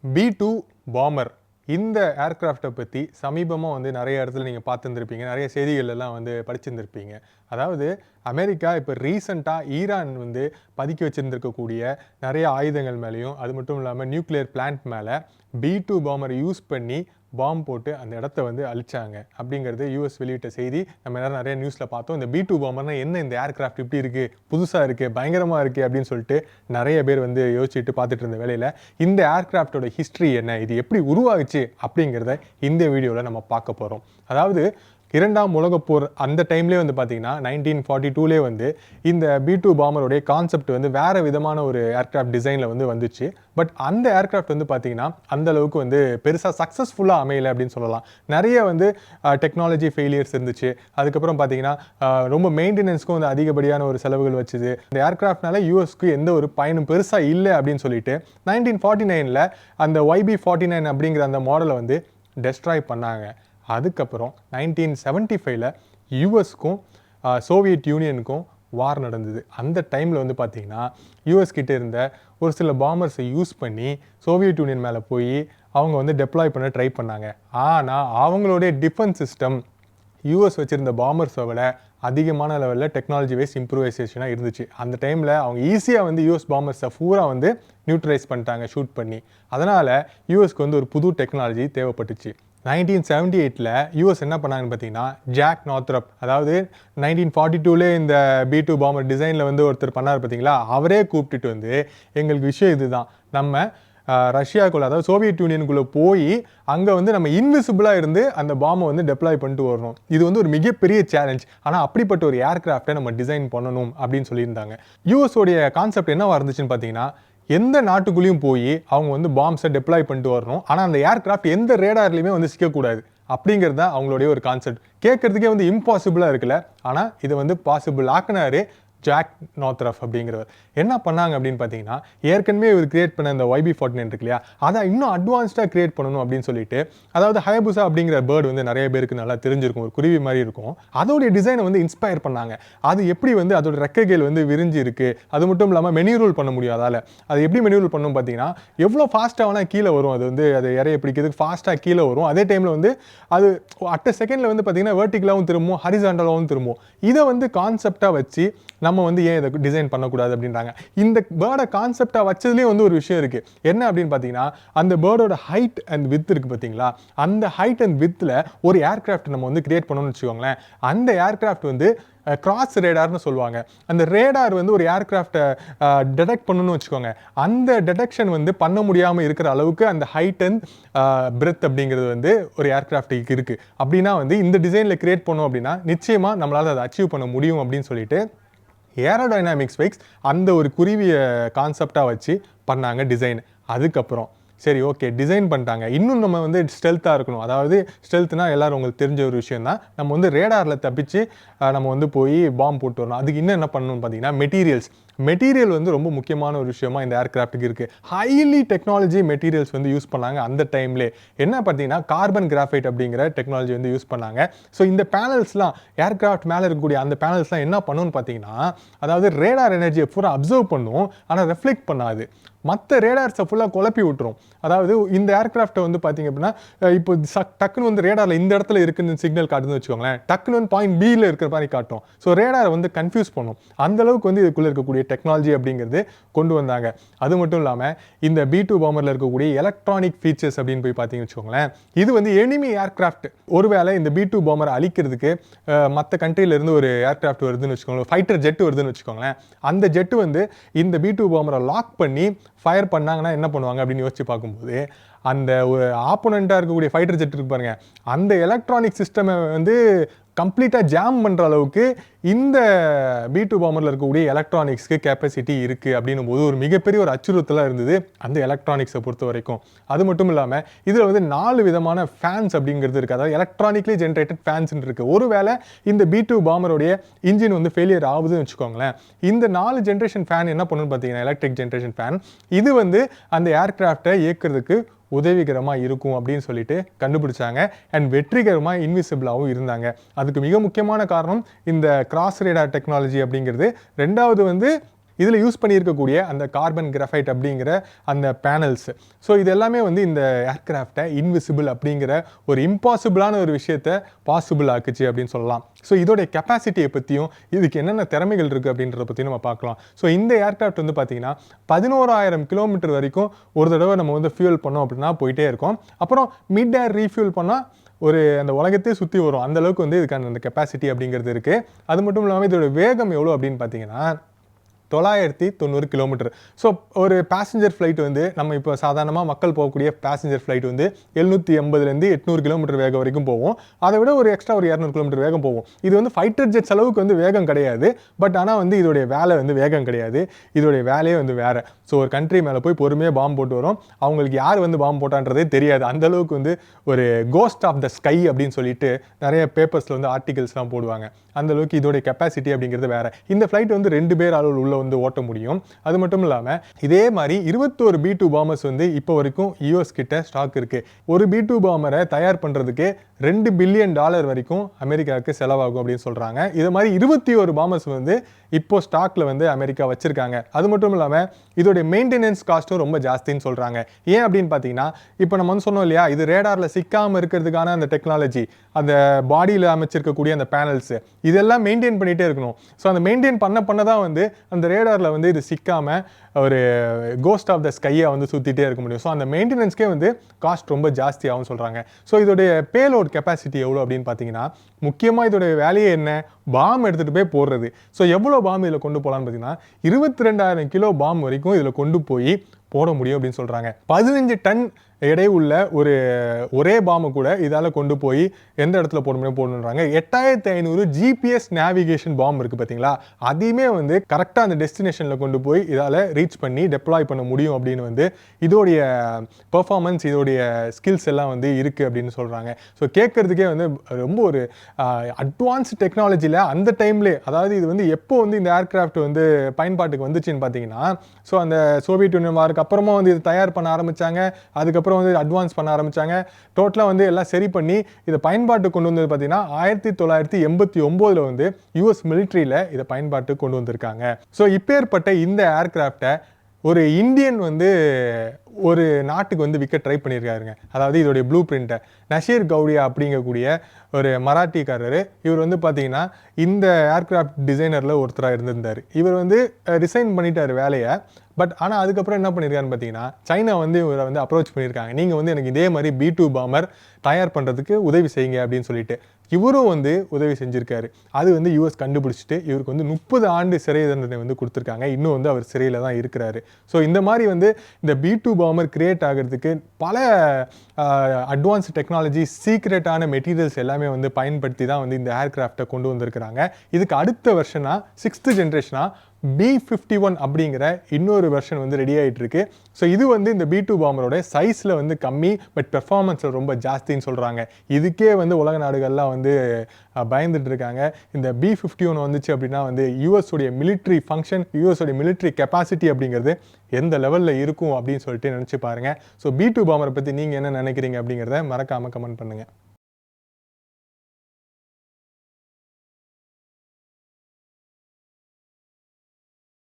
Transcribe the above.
B2 bomber இந்த ஏர்கிராஃப்ட்டை பற்றி சமீபமாக வந்து நிறைய இடத்துல நீங்கள் பார்த்துருந்துருப்பீங்க, நிறைய செய்திகள் எல்லாம் வந்து படிச்சிருந்துருப்பீங்க. அதாவது அமெரிக்கா இப்போ ரீசெண்டாக ஈரான் வந்து பதுக்கி வச்சுருந்துருக்கக்கூடிய நிறைய ஆயுதங்கள் மேலேயும், அது மட்டும் இல்லாமல் நியூக்ளியர் பிளான்ட் மேலே B2 பாமரை யூஸ் பண்ணி பாம்பு போட்டு அந்த இடத்த வந்து அழிச்சாங்க அப்படிங்கிறது யூஎஸ் வெளியிட்ட செய்தி. நம்ம எல்லாரும் நிறைய நியூஸில் பார்த்தோம். இந்த B2 பாமர்னா என்ன, இந்த ஏர்கிராஃப்ட் இப்படி இருக்குது, புதுசாக இருக்குது, பயங்கரமாக இருக்குது அப்படின்னு சொல்லிட்டு நிறைய பேர் வந்து யோசிச்சுட்டு பார்த்துட்டு இருந்த வேலையில் இந்த ஏர்கிராஃப்டோட ஹிஸ்ட்ரி என்ன, இது எப்படி உருவாகுச்சு அப்படிங்கிறத இந்த வீடியோவில் நம்ம பார்க்க போகிறோம். அதாவது இரண்டாம் உலகப்போர் அந்த டைம்லேயே வந்து பார்த்தீங்கன்னா 1942லேயே வந்து இந்த B2 பாமருடைய கான்செப்ட் வந்து வேறு விதமான ஒரு ஏர்கிராஃப்ட் டிசைனில் வந்து வந்துச்சு. பட் அந்த ஏர்கிராஃப்ட் வந்து பார்த்தீங்கன்னா அந்த அளவுக்கு வந்து பெருசாக சக்ஸஸ்ஃபுல்லாக அமையலை அப்படின்னு சொல்லலாம். நிறைய வந்து டெக்னாலஜி ஃபெயிலியர்ஸ் இருந்துச்சு. அதுக்கப்புறம் பார்த்தீங்கன்னா ரொம்ப மெயின்டெனன்ஸ்க்கும் வந்து அதிகப்படியான ஒரு செலவுகள் வச்சுது. இந்த ஏர்கிராஃப்ட்னால யூஎஸ்க்கு எந்த ஒரு பயனும் பெருசாக இல்லை அப்படின்னு சொல்லிட்டு 1949ல் அந்த YB-49 அப்படிங்கிற அந்த மாடலை வந்து டெஸ்ட்ராய் பண்ணாங்க. அதுக்கப்புறம் 1975ல் யூஎஸ்க்கும் சோவியத் யூனியனுக்கும் வார் நடந்தது. அந்த டைமில் வந்து பார்த்திங்கன்னா யூஎஸ் கிட்டே இருந்த ஒரு சில பாமர்ஸை யூஸ் பண்ணி சோவியத் யூனியன் மேலே போய் அவங்க வந்து டெப்ளாய் பண்ண ட்ரை பண்ணாங்க. ஆனால் அவங்களுடைய டிஃபென்ஸ் சிஸ்டம் யூஎஸ் வச்சுருந்த பாமர்ஸை விட அதிகமான லெவலில் டெக்னாலஜி வைஸ் இம்ப்ரூவைசேஷனாக இருந்துச்சு. அந்த டைமில் அவங்க ஈஸியாக வந்து யூஎஸ் பாமர்ஸை பூரா வந்து நியூட்ரலைஸ் பண்ணிட்டாங்க ஷூட் பண்ணி. அதனால் யூஎஸ்க்கு வந்து ஒரு புது டெக்னாலஜி தேவைப்பட்டுச்சு. 1978ல் யூஎஸ் என்ன பண்ணாங்கன்னு பார்த்தீங்கன்னா ஜாக் நார்த்ரப், அதாவது 1942லே இந்த B2 பாமர் டிசைனில் வந்து ஒருத்தர் பண்ணார் பார்த்தீங்களா, அவரே கூப்பிட்டுட்டு வந்து எங்களுக்கு விஷயம் இதுதான், நம்ம ரஷ்யாவுக்குள்ள அதாவது சோவியத் யூனியனுக்குள்ளே போய் அங்கே வந்து நம்ம இன்விசிபிளாக இருந்து அந்த பாம்பை வந்து டெப்ளாய் பண்ணிட்டு வரணும். இது வந்து ஒரு மிகப்பெரிய சேலஞ்ச். ஆனால் அப்படிப்பட்ட ஒரு ஏர்கிராஃப்டை நம்ம டிசைன் பண்ணணும் அப்படின்னு சொல்லியிருந்தாங்க. யூஎஸோடைய கான்செப்ட் என்னவா இருந்துச்சுன்னு பார்த்தீங்கன்னா, எந்த நாட்டுக்குள்ளேயும் போய் அவங்க வந்து பாம்ஸை டெப்ளாய் பண்ணிட்டு வரணும், ஆனால் அந்த ஏர்கிராஃப்ட் எந்த ரேடார்லையுமே வந்து சிக்கக்கூடாது அப்படிங்கிறது தான் அவங்களுடைய ஒரு கான்செப்ட். கேட்கறதுக்கே வந்து இம்பாசிபிளாக இருக்குல்ல, ஆனால் இதை வந்து பாசிபிள் ஆக்குனாரு ஜாக் நார்த்ரப் அப்படிங்கிறவர். என்ன பண்ணாங்க அப்படின்னு பார்த்தீங்கன்னா, ஏற்கனவே இவர் கிரியேட் பண்ண இந்த YB-49 இருக்கு இல்லையா, அதை இன்னும் அட்வான்ஸ்டாக கிரியேட் பண்ணணும் அப்படின்னு சொல்லிட்டு, அதாவது ஹயபுசா அப்படிங்கிற பேர்டு வந்து நிறைய பேருக்கு நல்லா தெரிஞ்சிருக்கும், ஒரு குருவி மாதிரி இருக்கும். அதோடைய டிசைனை வந்து இன்ஸ்பயர் பண்ணாங்க. அது எப்படி வந்து அதோட ரெக்கைகள் வந்து விரிஞ்சு இருக்கு, அது மட்டும் இல்லாமல் மெனியூரல் பண்ண முடியும். அதால் அது எப்படி மெனியூரல் பண்ணணும் பார்த்தீங்கன்னா, எவ்வளோ ஃபாஸ்ட்டாக வேணால் கீழே வரும். அது வந்து அது இறைய பிடிக்கிறதுக்கு ஃபாஸ்ட்டாக கீழே வரும். அதே டைமில் வந்து அது அட் செகண்டில் வந்து பார்த்தீங்கன்னா வெர்டிகலாகவும் திரும்பும், ஹரிசாண்டலாகவும் திரும்பும். இதை வந்து கான்செப்டாக வச்சு நம்ம வந்து ஏன் இதை டிசைன் பண்ணக்கூடாது அப்படின்றாங்க. இந்த பேர்டை கான்செப்டாக வச்சதுலேயே வந்து ஒரு விஷயம் இருக்குது. என்ன அப்படின்னு பார்த்தீங்கன்னா, அந்த பேர்டோட ஹைட் அண்ட் வித் இருக்குது பார்த்தீங்களா, அந்த ஹைட் அண்ட் வித்தில் ஒரு ஏர்கிராஃப்ட் நம்ம வந்து கிரியேட் பண்ணணும்னு வச்சுக்கோங்களேன். அந்த ஏர்கிராஃப்ட் வந்து கிராஸ் ரேடார்னு சொல்லுவாங்க. அந்த ரேடார் வந்து ஒரு ஏர்கிராஃப்டை டிடெக்ட் பண்ணணும்னு வச்சுக்கோங்க. அந்த டிடெக்ஷன் வந்து பண்ண முடியாமல் இருக்கிற அளவுக்கு அந்த ஹைட் அண்ட் பிரெத் அப்படிங்கிறது வந்து ஒரு ஏர்கிராஃப்ட்டுக்கு இருக்குது. அப்படின்னா வந்து இந்த டிசைனில் கிரியேட் பண்ணோம் அப்படின்னா நிச்சயமாக நம்மளால் அதை அச்சீவ் பண்ண முடியும் அப்படின்னு சொல்லிட்டு ஏரோடைனாமிக்ஸ் வைக்ஸ் அந்த ஒரு குருவியை கான்செப்டாக வச்சு பண்ணாங்க டிசைன். அதுக்கப்புறம் சரி ஓகே டிசைன் பண்ணிட்டாங்க, இன்னும் நம்ம வந்து ஸ்டெல்த்தாக இருக்கணும். அதாவது ஸ்டெல்த்னா எல்லாரும் உங்களுக்கு தெரிஞ்ச ஒரு விஷயம் தான். நம்ம வந்து ரேடாரில் தப்பிச்சு நம்ம வந்து போய் பாம்பு போட்டு வரணும். அதுக்கு இன்னும் என்ன பண்ணணும்னு பார்த்தீங்கன்னா மெட்டீரியல் வந்து ரொம்ப முக்கியமான ஒரு விஷயமா இந்த ஏர்கிராஃப்ட்டுக்கு இருக்குது. ஹைலி டெக்னாலஜி மெட்டீரியல்ஸ் வந்து யூஸ் பண்ணாங்க அந்த டைம்லே. என்ன பார்த்தீங்கன்னா கார்பன் கிராஃபைட் அப்படிங்கிற டெக்னாலஜி வந்து யூஸ் பண்ணாங்க. ஸோ இந்த பேனல்ஸ்லாம் ஏர்கிராஃப்ட் மேலே இருக்கக்கூடிய அந்த பேனல்ஸ்லாம் என்ன பண்ணுன்னு பார்த்தீங்கன்னா, அதாவது ரேடார் எனர்ஜியை பூரா அப்சர்வ் பண்ணும், ஆனால் ரெஃப்ளெக்ட் பண்ணாது. மற்ற ரேடார்ஸை ஃபுல்லாக குழப்பி விட்டுரும். அதாவது இந்த ஏர்கிராஃப்ட்டை வந்து பார்த்தீங்க அப்படின்னா, இப்போ டக்குன்னு வந்து ரேடாரில் இந்த இடத்துல இருக்குன்னு சிக்னல் காட்டுதுன்னு வச்சுக்கோங்களேன், டக்குன்னு வந்து பாயிண்ட் பியில் இருக்கிற மாதிரி காட்டும். ஸோ ரேடாரை வந்து கன்ஃபியூஸ் பண்ணும். அந்தளவுக்கு வந்து இதுக்குள்ளே இருக்கக்கூடிய டெக்னாலஜி அப்படிங்கிறது கொண்டு வந்தாங்க. அது மட்டும் இல்லாமல் இந்த B2 பாமரில் இருக்கக்கூடிய எலக்ட்ரானிக் ஃபீச்சர்ஸ் அப்படின்னு போய் பார்த்தீங்கன்னு வச்சுக்கோங்களேன், இது வந்து எனிமி ஏர்கிராஃப்ட் ஒருவேளை இந்த B2 பாமரை அழிக்கிறதுக்கு மற்ற கண்ட்ரியிலேருந்து ஒரு ஏர்கிராஃப்ட் வருதுன்னு வச்சுக்கோங்களேன், ஃபைட்டர் ஜெட்டு வருதுன்னு வச்சுக்கோங்களேன், அந்த ஜெட்டு வந்து இந்த B2 பாமரை லாக் பண்ணி ஃபயர் பண்ணாங்கன்னா என்ன பண்ணுவாங்க அப்படின்னு யோசிச்சு பார்க்கும்போது, அந்த ஒரு ஆப்போனண்ட்டாக இருக்கக்கூடிய ஃபைட்டர் ஜெட் இருக்கு பாருங்க, அந்த எலக்ட்ரானிக் சிஸ்டமை வந்து கம்ப்ளீட்டாக ஜாம் பண்ணுற அளவுக்கு இந்த B2 பாமரில் இருக்கக்கூடிய எலக்ட்ரானிக்ஸ்க்கு கெப்பாசிட்டி இருக்குது அப்படின்னும் போது ஒரு மிகப்பெரிய ஒரு அச்சுறுத்தலாக இருந்தது அந்த எலக்ட்ரானிக்ஸை பொறுத்த வரைக்கும். அது மட்டும் இல்லாமல் இதில் வந்து 4 விதமான ஃபேன்ஸ் அப்படிங்கிறது இருக்குது. அதாவது எலக்ட்ரானிக்லி ஜென்ரேட்டட் ஃபேன்ஸ்ன்னு இருக்குது. ஒருவேளை இந்த B2 பாமருடைய இன்ஜின் வந்து ஃபெயிலியர் ஆகுதுன்னு வச்சுக்கோங்களேன், இந்த 4 ஜென்ரேஷன் ஃபேன் என்ன பண்ணணும்னு பார்த்தீங்கன்னா, எலக்ட்ரிக் ஜென்ரேஷன் ஃபேன், இது வந்து அந்த ஏர்கிராஃப்டை இயக்கிறதுக்கு உதவிகரமாக இருக்கும் அப்படின்னு சொல்லிட்டு கண்டுபிடிச்சாங்க. அண்ட் வெற்றிகரமாக இன்விசிபிளாகவும் இருந்தாங்க. அதுக்கு மிக முக்கியமான காரணம் இந்த கிராஸ் ரேடார் டெக்னாலஜி அப்படிங்கிறது. ரெண்டாவது வந்து இதில் யூஸ் பண்ணியிருக்கக்கூடிய அந்த கார்பன் கிராஃபைட் அப்படிங்கிற அந்த பேனல்ஸ். ஸோ இது எல்லாமே வந்து இந்த ஏர்கிராஃப்டை இன்விசிபிள் அப்படிங்கிற ஒரு இம்பாசிபிளான ஒரு விஷயத்தை பாசிபிள் ஆக்குச்சு அப்படின்னு சொல்லலாம். ஸோ இதோடைய கெப்பாசிட்டியை பற்றியும் இதுக்கு என்னென்ன திறமைகள் இருக்குது அப்படின்றத பற்றியும் நம்ம பார்க்கலாம். ஸோ இந்த ஏர்கிராஃப்ட் வந்து பார்த்தீங்கன்னா 11,000 கிலோமீட்டர் வரைக்கும் ஒரு தடவை நம்ம வந்து ஃபியூல் பண்ணோம் அப்படின்னா போயிட்டே இருக்கும். அப்புறம் மிட் ஏர் ரீஃபியூல் பண்ணால் அந்த உலகத்தையே சுற்றி வரும். அந்தளவுக்கு வந்து இதுக்கான அந்த கெப்பாசிட்டி அப்படிங்கிறது இருக்குது. அது மட்டும் இல்லாமல் இதோட வேகம் எவ்வளோ அப்படின்னு பார்த்தீங்கன்னா 990 கிலோமீட்டர். ஸோ ஒரு பேசஞ்சர் ஃப்ளைட் வந்து நம்ம இப்போ சாதாரணமாக மக்கள் போகக்கூடிய பேசஞ்சர் ஃப்ளைட் வந்து 780 800 கிலோமீட்டர் வேகம் வரைக்கும் போகும். அதை விட ஒரு எக்ஸ்ட்ரா ஒரு 200 கிலோமீட்டர் வேகம் போகும். இது வந்து ஃபைட்டர் ஜெட்ஸ் அளவுக்கு வந்து வேகம் கிடையாது. பட் ஆனால் வந்து இதோடைய வேலை வந்து வேகம் கிடையாது. இதோடைய வேலையே வந்து வேறு. ஸோ ஒரு கண்ட்ரி மேலே போய் பொறுமையாக பாம்பு போட்டு வரும். அவங்களுக்கு யார் வந்து பாம்பு போட்டான்றதே தெரியாது. அந்தளவுக்கு வந்து ஒரு கோஸ்ட் ஆஃப் த ஸ்கை அப்படின்னு சொல்லிட்டு நிறைய பேப்பர்ஸில் வந்து ஆர்டிகல்ஸ்லாம் போடுவாங்க. அந்தளவுக்கு இதோடைய கெப்பாசிட்டி அப்படிங்கிறது வேறு. இந்த ஃப்ளைட் வந்து 2 பேர் அளவில் உள்ள வந்து ஓட்ட முடியும். அது மட்டும் இல்லாமல் இதே மாதிரி 21 B2 பாம்பர்ஸ் வந்து இப்போ வரைக்கும் யூஎஸ் கிட்ட ஸ்டாக் இருக்குது. ஒரு B2 பாம்பரை தயார் பண்ணுறதுக்கு $2 பில்லியன் வரைக்கும் அமெரிக்காவுக்கு செலவாகும் அப்படின்னு சொல்கிறாங்க. இது மாதிரி 21 பாம்பர்ஸ் வந்து இப்போ ஸ்டாக்ல வந்து அமெரிக்கா வச்சிருக்காங்க. அது மட்டும் இல்லாமல் இதோடைய மெயின்டெனன்ஸ் காஸ்ட்டும் ரொம்ப ஜாஸ்தின்னு சொல்கிறாங்க. ஏன் அப்படின்னு பார்த்தீங்கன்னா இப்போ நம்ம வந்து சொன்னோம் இல்லையா, இது ரேடாரில் சிக்காமல் இருக்கிறதுக்கான அந்த டெக்னாலஜி, அந்த பாடியில் அமைச்சிருக்கக்கூடிய அந்த பேனல்ஸ் இதெல்லாம் மெயின்டைன் பண்ணிகிட்டே இருக்கணும். ஸோ அந்த மெயின்டைன் பண்ண தான் வந்து அந்த ரேடாரில் வந்து இது சிக்காமல் ஒரு கோஸ்ட் ஆஃப் த ஸ்கையை வந்து சுற்றிட்டே இருக்க முடியும். ஸோ அந்த மெயின்டெனன்ஸ்க்கே வந்து காஸ்ட் ரொம்ப ஜாஸ்தியாகவும் சொல்கிறாங்க. ஸோ இதோடைய பேலோட் கெப்பாசிட்டி எவ்வளோ அப்படின்னு பார்த்தீங்கன்னா, முக்கியமாக இதோடைய வேலையே என்ன, பாம் எடுத்துகிட்டு போய் போடுறது. ஸோ எவ்வளோ பாம் இதில் கொண்டு போகலான்னு பார்த்தீங்கன்னா 22,000 கிலோ பாம் வரைக்கும் இதில் கொண்டு போய் போட முடியும் அப்படின்னு சொல்கிறாங்க. 15 டன் எடை உள்ள ஒரே பாம்பு கூட இதால் கொண்டு போய் எந்த இடத்துல போட முடியும் போடணுன்றாங்க. 8500 GPS நேவிகேஷன் பாம்பு இருக்குது பார்த்தீங்களா, அதையுமே வந்து கரெக்டாக அந்த டெஸ்டினேஷனில் கொண்டு போய் இதால் ரீச் பண்ணி டெப்ளாய் பண்ண முடியும் அப்படின்னு வந்து இதோடைய பெர்ஃபார்மன்ஸ், இதோடைய ஸ்கில்ஸ் எல்லாம் வந்து இருக்குது அப்படின்னு சொல்கிறாங்க. ஸோ கேட்குறதுக்கே வந்து ரொம்ப ஒரு அட்வான்ஸ் டெக்னாலஜியில் அந்த டைம்லேயே, அதாவது இது வந்து எப்போ வந்து இந்த ஏர்கிராஃப்ட் வந்து பயன்பாட்டுக்கு வந்துச்சுன்னு பார்த்தீங்கன்னா, ஸோ அந்த சோவியத் யூனியன் வாருக்கு அப்புறமா வந்து இது தயார் பண்ண ஆரம்பித்தாங்க. அதுக்கப்புறம் வந்து அட்வான்ஸ் பண்ண ஆரம்பிச்சாங்க. டோட்டலாக வந்து எல்லாம் சரி பண்ணி இதை பயன்பாட்டுக்கு கொண்டு வந்தது பார்த்தீங்கன்னா 1989 வந்து யூஎஸ் மிலிட்ரியில் இதை பயன்பாட்டுக்கு கொண்டு வந்திருக்காங்க. ஸோ இப்பேற்பட்ட இந்த ஏர்கிராஃப்டை ஒரு இந்தியன் வந்து ஒரு நாட்டுக்கு வந்து விற்க ட்ரை பண்ணியிருக்காருங்க. அதாவது இதோடைய ப்ளூ பிரிண்ட்டை நஷீர் கவுடியா அப்படிங்கக்கூடிய ஒரு மராட்டிக்காரர், இவர் வந்து பார்த்தீங்கன்னா இந்த ஏர்கிராஃப்ட் டிசைனரில் ஒருத்தராக இருந்திருந்தார். இவர் வந்து ரிசைன் பண்ணிட்டார் வேலையை. பட் ஆனால் அதுக்கப்புறம் என்ன பண்ணியிருக்காருன்னு பார்த்தீங்கன்னா, சைனா வந்து இவரை வந்து அப்ரோச் பண்ணியிருக்காங்க, நீங்கள் வந்து எனக்கு இதே மாதிரி B2 பாம்பர் தயார் பண்ணுறதுக்கு உதவி செய்யுங்க அப்படின்னு சொல்லிட்டு. இவரும் வந்து உதவி செஞ்சுருக்காரு. அது வந்து யூஎஸ் கண்டுபிடிச்சிட்டு இவருக்கு வந்து 30 ஆண்டு சிறை தண்டனை வந்து கொடுத்துருக்காங்க. இன்னும் வந்து அவர் சிறையில் தான் இருக்கிறாரு. ஸோ இந்த மாதிரி வந்து இந்த B2 பாம்பர் கிரியேட் ஆகிறதுக்கு பல அட்வான்ஸ் டெக்னாலஜி, சீக்ரெட்டான மெட்டீரியல்ஸ் எல்லாமே வந்து பயன்படுத்தி தான் வந்து இந்த ஏர்கிராஃப்டை கொண்டு வந்திருக்கிறாங்க. இதுக்கு அடுத்த வெர்ஷனாக 6th ஜென்ரேஷனாக B-51 அப்படிங்கிற இன்னொரு வெர்ஷன் வந்து ரெடி ஆகிட்டு இருக்கு. ஸோ இது வந்து இந்த B2 பாம்பரோட சைஸில் வந்து கம்மி, பட் பெர்ஃபார்மன்ஸில் ரொம்ப ஜாஸ்தின்னு சொல்கிறாங்க. இதுக்கே வந்து உலக நாடுகள்லாம் வந்து பயந்துட்டு இருக்காங்க. இந்த B-51 வந்துச்சு அப்படின்னா வந்து யூஎஸோடைய மிலிட்ரி ஃபங்க்ஷன், யூஎஸோடைய மிலிட்ரி கெப்பாசிட்டி அப்படிங்கிறது எந்த லெவலில் இருக்கும் அப்படின்னு சொல்லிட்டு நினச்சி பாருங்கள். ஸோ B2 பாம்பரை பற்றி நீங்கள் என்ன நினைக்கிறீங்க அப்படிங்கிறத மறக்காமல் கமெண்ட் பண்ணுங்கள்.